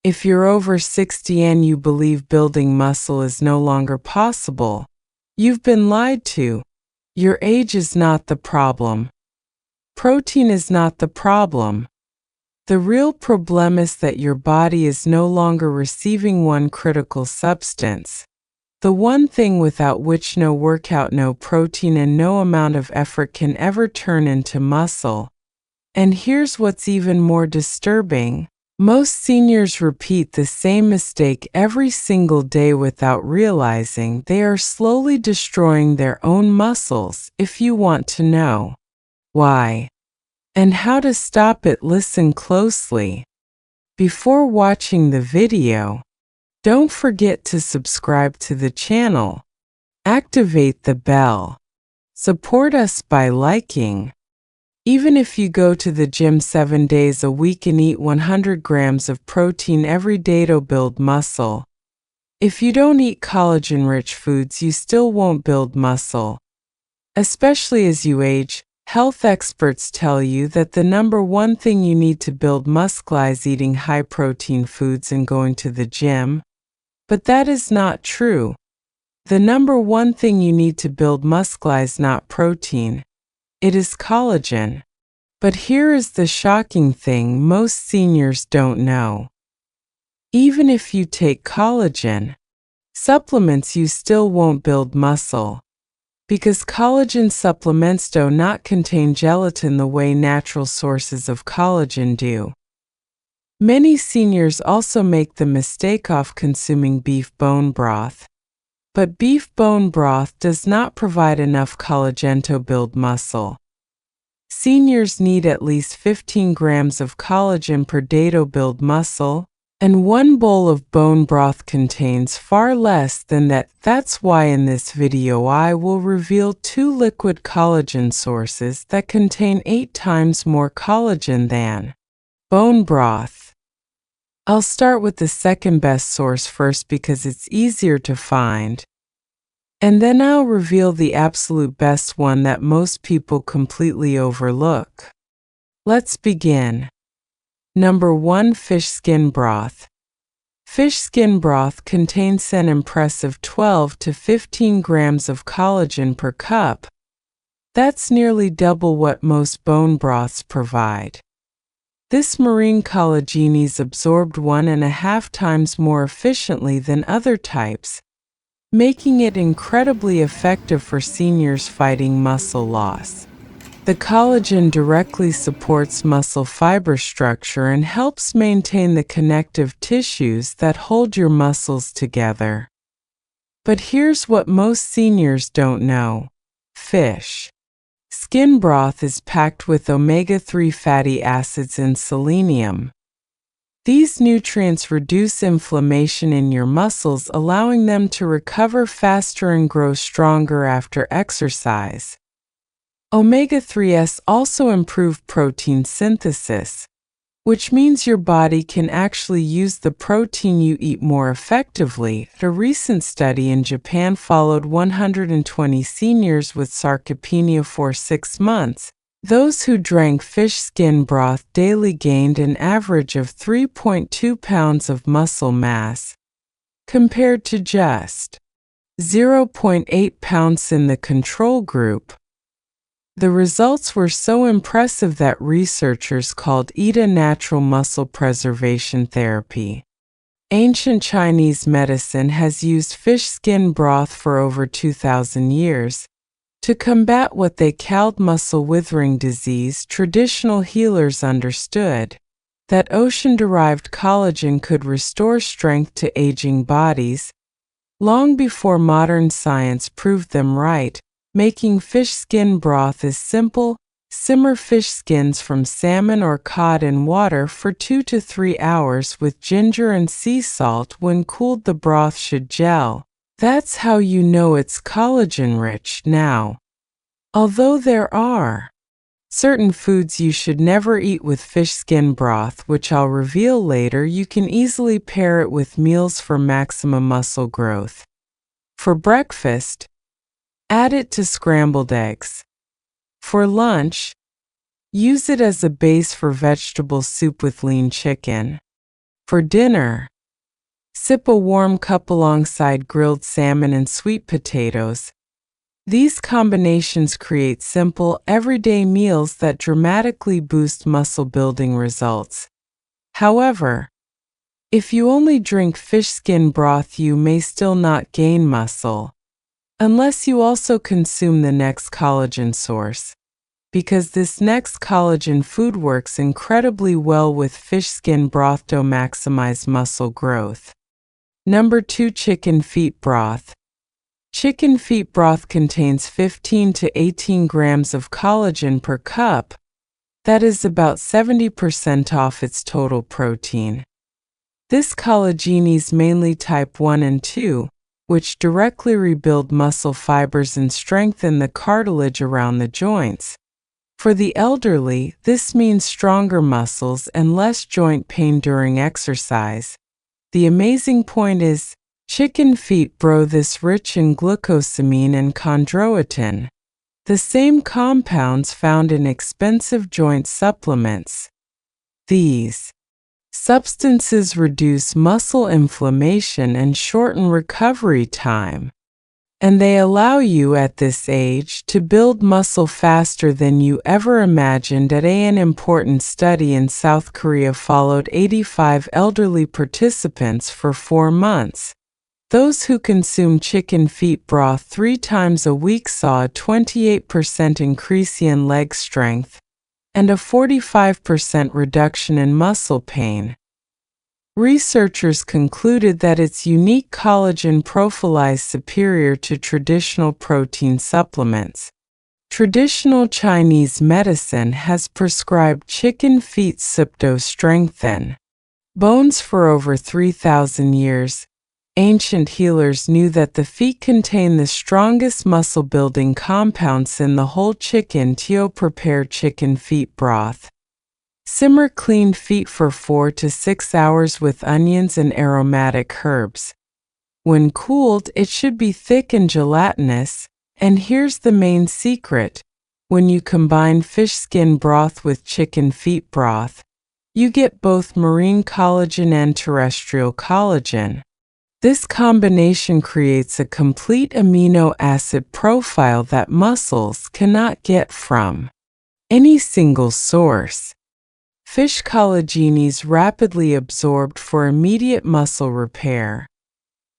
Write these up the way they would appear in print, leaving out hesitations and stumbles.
If you're over 60 and you believe building muscle is no longer possible, you've been lied to. Your age is not the problem. Protein is not the problem. The real problem is that your body is no longer receiving one critical substance, the one thing without which no workout, no protein, and no amount of effort can ever turn into muscle. And here's what's even more disturbing. Most seniors repeat the same mistake every single day without realizing they are slowly destroying their own muscles. If you want to know why and how to stop it, listen closely. Before watching the video, don't forget to subscribe to the channel. Activate the bell. Support us by liking. Even if you go to the gym 7 days a week and eat 100 grams of protein every day to build muscle, if you don't eat collagen-rich foods, you still won't build muscle. Especially as you age, health experts tell you that the number one thing you need to build muscle is eating high-protein foods and going to the gym. But that is not true. The number one thing you need to build muscle is not protein. It is collagen. But here is the shocking thing most seniors don't know. Even if you take collagen supplements, you still won't build muscle. Because collagen supplements do not contain gelatin the way natural sources of collagen do. Many seniors also make the mistake of consuming beef bone broth. But beef bone broth does not provide enough collagen to build muscle. Seniors need at least 15 grams of collagen per day to build muscle, and 1 bowl of bone broth contains far less than that. That's why in this video I will reveal 2 liquid collagen sources that contain 8 times more collagen than bone broth. I'll start with the second best source first because it's easier to find. And then I'll reveal the absolute best one that most people completely overlook. Let's begin. Number 1. Fish skin broth. Fish skin broth contains an impressive 12 to 15 grams of collagen per cup. That's nearly double what most bone broths provide. This marine collagen is absorbed 1.5 times more efficiently than other types, making it incredibly effective for seniors fighting muscle loss. The collagen directly supports muscle fiber structure and helps maintain the connective tissues that hold your muscles together. But here's what most seniors don't know. Fish skin broth is packed with omega-3 fatty acids and selenium. These nutrients reduce inflammation in your muscles, allowing them to recover faster and grow stronger after exercise. Omega-3s also improve protein synthesis, which means your body can actually use the protein you eat more effectively. A recent study in Japan followed 120 seniors with sarcopenia for 6 months. Those who drank fish skin broth daily gained an average of 3.2 pounds of muscle mass, compared to just 0.8 pounds in the control group. The results were so impressive that researchers called it a natural muscle preservation therapy. Ancient Chinese medicine has used fish skin broth for over 2,000 years. To combat what they called muscle withering disease, traditional healers understood that ocean-derived collagen could restore strength to aging bodies, long before modern science proved them right. Making fish skin broth is simple. Simmer fish skins from salmon or cod in water for 2 to 3 hours with ginger and sea salt. When cooled, the broth should gel. That's how you know it's collagen-rich. Now, although there are certain foods you should never eat with fish skin broth, which I'll reveal later, you can easily pair it with meals for maximum muscle growth. For breakfast, add it to scrambled eggs. For lunch, use it as a base for vegetable soup with lean chicken. For dinner, sip a warm cup alongside grilled salmon and sweet potatoes. These combinations create simple, everyday meals that dramatically boost muscle-building results. However, if you only drink fish skin broth, you may still not gain muscle, unless you also consume the next collagen source, because this next collagen food works incredibly well with fish skin broth to maximize muscle growth. Number 2. Chicken feet broth. Chicken feet broth contains 15 to 18 grams of collagen per cup. That is about 70% off its total protein. This collagen is mainly type 1 and 2, which directly rebuild muscle fibers and strengthen the cartilage around the joints. For the elderly, this means stronger muscles and less joint pain during exercise. The amazing point is, chicken feet broth is rich in glucosamine and chondroitin, the same compounds found in expensive joint supplements. These substances reduce muscle inflammation and shorten recovery time, and they allow you at this age to build muscle faster than you ever imagined. An important study in South Korea followed 85 elderly participants for 4 months. Those who consumed chicken feet broth 3 times a week saw a 28% increase in leg strength and a 45% reduction in muscle pain. Researchers concluded that its unique collagen profile is superior to traditional protein supplements. Traditional Chinese medicine has prescribed chicken feet soup to strengthen bones for over 3,000 years. Ancient healers knew that the feet contain the strongest muscle-building compounds in the whole chicken to prepare chicken feet broth. Simmer cleaned feet for 4 to 6 hours with onions and aromatic herbs. When cooled, it should be thick and gelatinous, and here's the main secret. When you combine fish skin broth with chicken feet broth, you get both marine collagen and terrestrial collagen. This combination creates a complete amino acid profile that muscles cannot get from any single source. Fish collagen is rapidly absorbed for immediate muscle repair,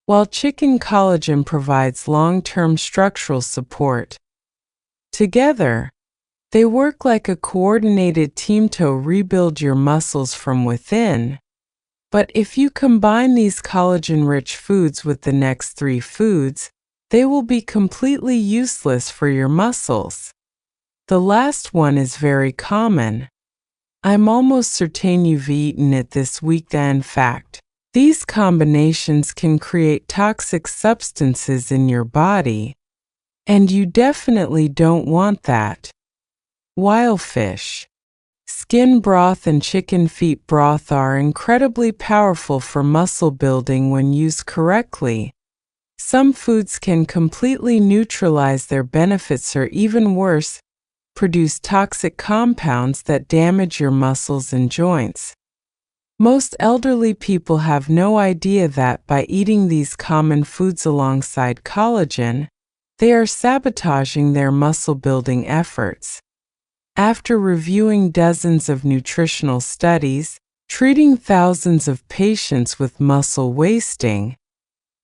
while chicken collagen provides long-term structural support. Together, they work like a coordinated team to rebuild your muscles from within. But if you combine these collagen-rich foods with the next 3 foods, they will be completely useless for your muscles. The last one is very common. I'm almost certain you've eaten it this week. In fact, these combinations can create toxic substances in your body, and you definitely don't want that. Wild fish skin broth and chicken feet broth are incredibly powerful for muscle building when used correctly. Some foods can completely neutralize their benefits, or even worse, produce toxic compounds that damage your muscles and joints. Most elderly people have no idea that by eating these common foods alongside collagen, they are sabotaging their muscle building efforts. After reviewing dozens of nutritional studies, treating thousands of patients with muscle wasting,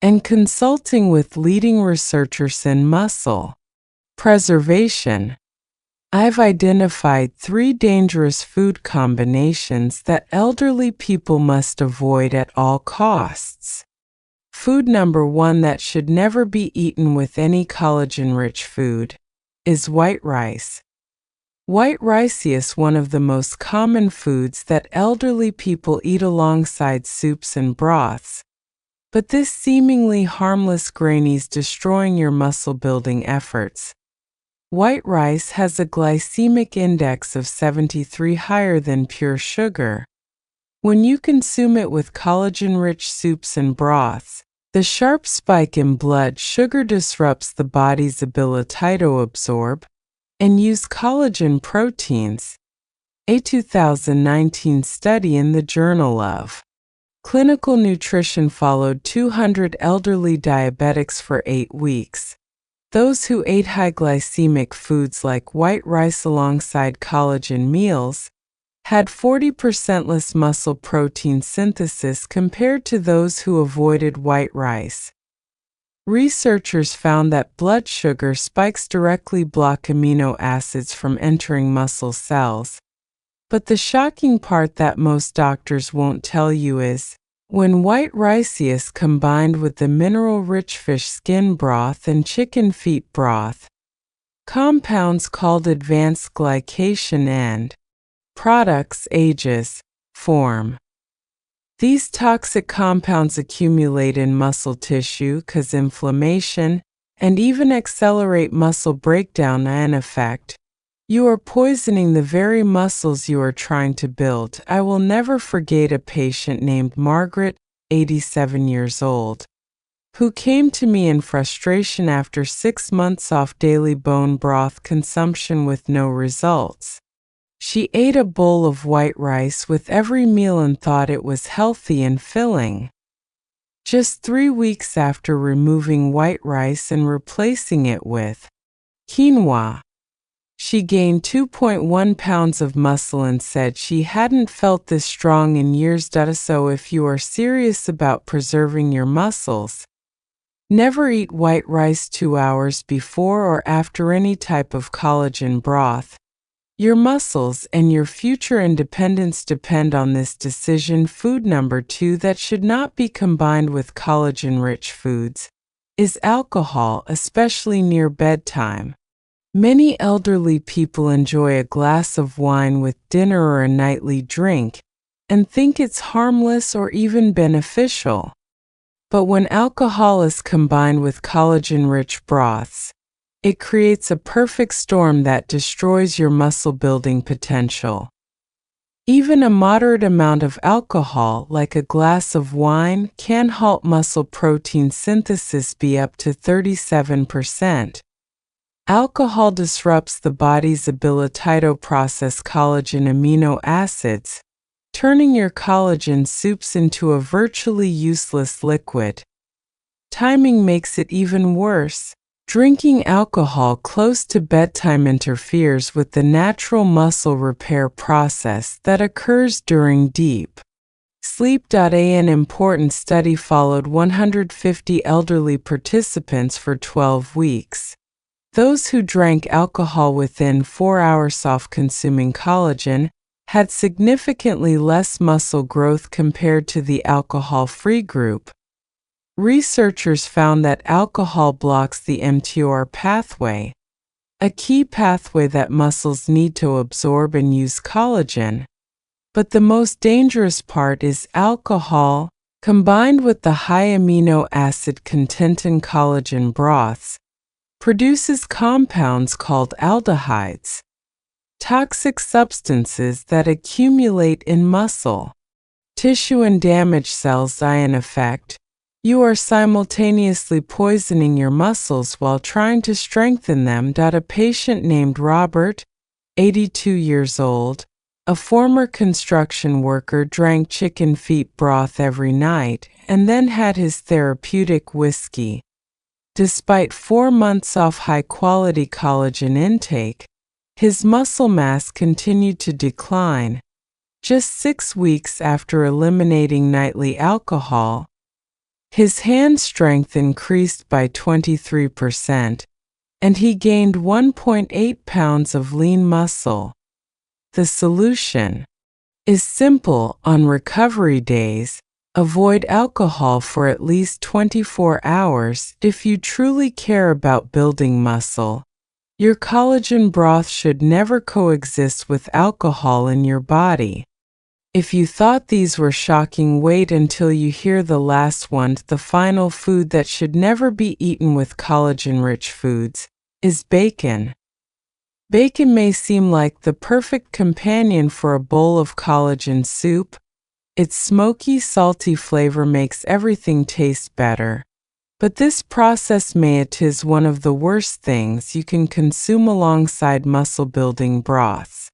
and consulting with leading researchers in muscle preservation, I've identified 3 dangerous food combinations that elderly people must avoid at all costs. Food number 1 that should never be eaten with any collagen-rich food is white rice. White rice is one of the most common foods that elderly people eat alongside soups and broths. But this seemingly harmless grain is destroying your muscle-building efforts. White rice has a glycemic index of 73, higher than pure sugar. When you consume it with collagen-rich soups and broths, the sharp spike in blood sugar disrupts the body's ability to absorb and use collagen proteins. A 2019 study in the Journal of Clinical nutrition followed 200 elderly diabetics for 8 weeks. Those who ate high glycemic foods like white rice alongside collagen meals had 40% less muscle protein synthesis compared to those who avoided white rice. Researchers found that blood sugar spikes directly block amino acids from entering muscle cells. But the shocking part that most doctors won't tell you is, when white rice is combined with the mineral-rich fish skin broth and chicken feet broth, compounds called advanced glycation and products ages form. These toxic compounds accumulate in muscle tissue, cause inflammation, and even accelerate muscle breakdown. In effect, you are poisoning the very muscles you are trying to build. I will never forget a patient named Margaret, 87 years old, who came to me in frustration after 6 months off daily bone broth consumption with no results. She ate a bowl of white rice with every meal and thought it was healthy and filling. Just 3 weeks after removing white rice and replacing it with quinoa, she gained 2.1 pounds of muscle and said she hadn't felt this strong in years. So if you are serious about preserving your muscles, never eat white rice 2 hours before or after any type of collagen broth. Your muscles and your future independence depend on this decision. Food number 2 that should not be combined with collagen-rich foods is alcohol, especially near bedtime. Many elderly people enjoy a glass of wine with dinner or a nightly drink and think it's harmless or even beneficial. But when alcohol is combined with collagen-rich broths, it creates a perfect storm that destroys your muscle-building potential. Even a moderate amount of alcohol, like a glass of wine, can halt muscle protein synthesis by up to 37%. Alcohol disrupts the body's ability to process collagen amino acids, turning your collagen soups into a virtually useless liquid. Timing makes it even worse. Drinking alcohol close to bedtime interferes with the natural muscle repair process that occurs during deep sleep. An important study followed 150 elderly participants for 12 weeks. Those who drank alcohol within 4 hours of consuming collagen had significantly less muscle growth compared to the alcohol-free group. Researchers found that alcohol blocks the mTOR pathway, a key pathway that muscles need to absorb and use collagen. But the most dangerous part is alcohol, combined with the high amino acid content in collagen broths, produces compounds called aldehydes, toxic substances that accumulate in muscle tissue and damage cells. In effect, you are simultaneously poisoning your muscles while trying to strengthen them. A patient named Robert, 82 years old, a former construction worker, drank chicken feet broth every night and then had his therapeutic whiskey. Despite 4 months off high-quality collagen intake, his muscle mass continued to decline. Just 6 weeks after eliminating nightly alcohol, his hand strength increased by 23%, and he gained 1.8 pounds of lean muscle. The solution is simple. On recovery days, avoid alcohol for at least 24 hours. If you truly care about building muscle, your collagen broth should never coexist with alcohol in your body. If you thought these were shocking, wait until you hear the last one. The final food that should never be eaten with collagen-rich foods is bacon. Bacon may seem like the perfect companion for a bowl of collagen soup. Its smoky, salty flavor makes everything taste better. But this process is one of the worst things you can consume alongside muscle-building broths.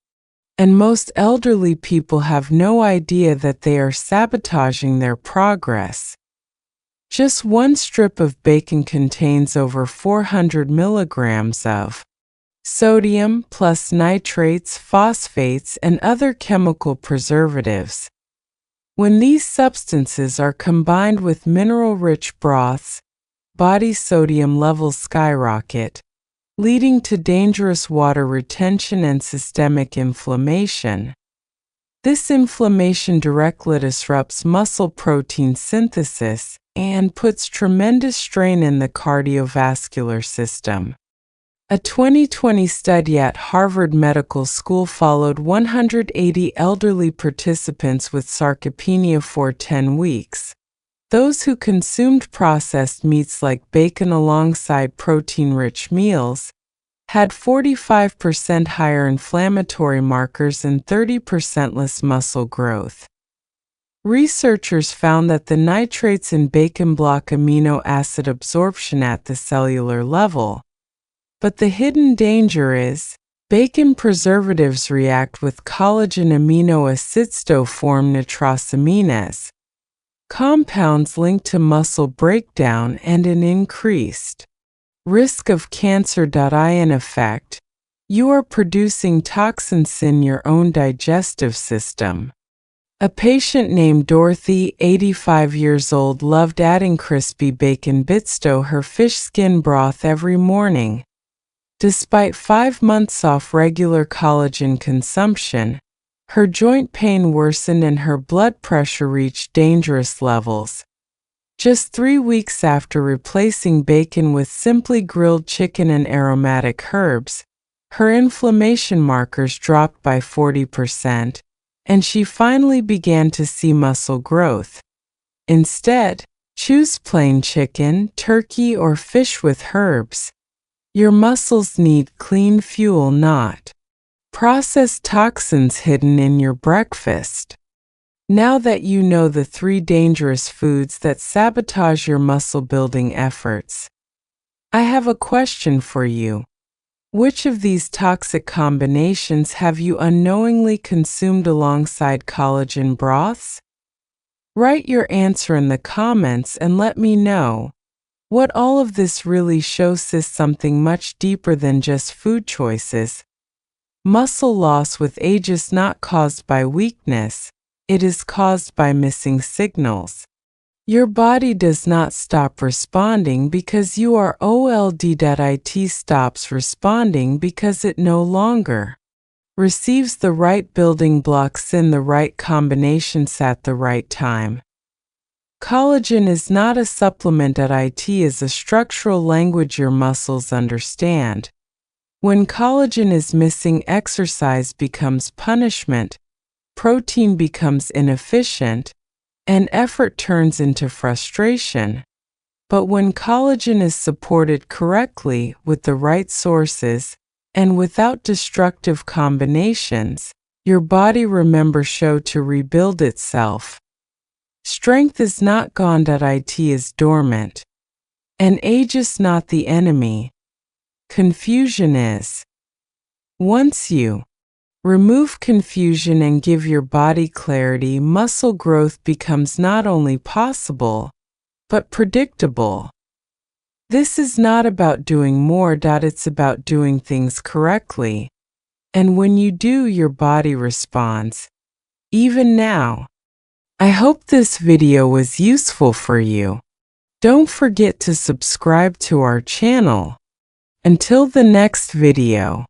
And most elderly people have no idea that they are sabotaging their progress. Just one strip of bacon contains over 400 milligrams of sodium plus nitrates, phosphates, and other chemical preservatives. When these substances are combined with mineral-rich broths, body sodium levels skyrocket, leading to dangerous water retention and systemic inflammation. This inflammation directly disrupts muscle protein synthesis and puts tremendous strain in the cardiovascular system. A 2020 study at Harvard Medical School followed 180 elderly participants with sarcopenia for 10 weeks. Those who consumed processed meats like bacon alongside protein-rich meals had 45% higher inflammatory markers and 30% less muscle growth. Researchers found that the nitrates in bacon block amino acid absorption at the cellular level. But the hidden danger is, bacon preservatives react with collagen aminoacids-to-form nitrosaminase, compounds linked to muscle breakdown and an increased risk of cancer. In effect, you are producing toxins in your own digestive system. A patient named Dorothy, 85 years old, loved adding crispy bacon bits to her fish skin broth every morning. Despite 5 months off regular collagen consumption, her joint pain worsened and her blood pressure reached dangerous levels. Just 3 weeks after replacing bacon with simply grilled chicken and aromatic herbs, her inflammation markers dropped by 40%, and she finally began to see muscle growth. Instead, choose plain chicken, turkey, or fish with herbs. Your muscles need clean fuel, not processed toxins hidden in your breakfast. Now that you know the 3 dangerous foods that sabotage your muscle-building efforts, I have a question for you. Which of these toxic combinations have you unknowingly consumed alongside collagen broths? Write your answer in the comments and let me know. What all of this really shows is something much deeper than just food choices. Muscle loss with age is not caused by weakness, it is caused by missing signals. Your body does not stop responding because you are old. It stops responding because it no longer receives the right building blocks in the right combinations at the right time. Collagen is not a supplement. It is a structural language your muscles understand. When collagen is missing, exercise becomes punishment, protein becomes inefficient, and effort turns into frustration. But when collagen is supported correctly with the right sources and without destructive combinations, your body remembers how to rebuild itself. Strength is not gone. It is dormant. And age is not the enemy. Confusion is. Once you remove confusion and give your body clarity, muscle growth becomes not only possible, but predictable. This is not about doing more. It's about doing things correctly. And when you do, your body responds. Even now. I hope this video was useful for you. Don't forget to subscribe to our channel. Until the next video.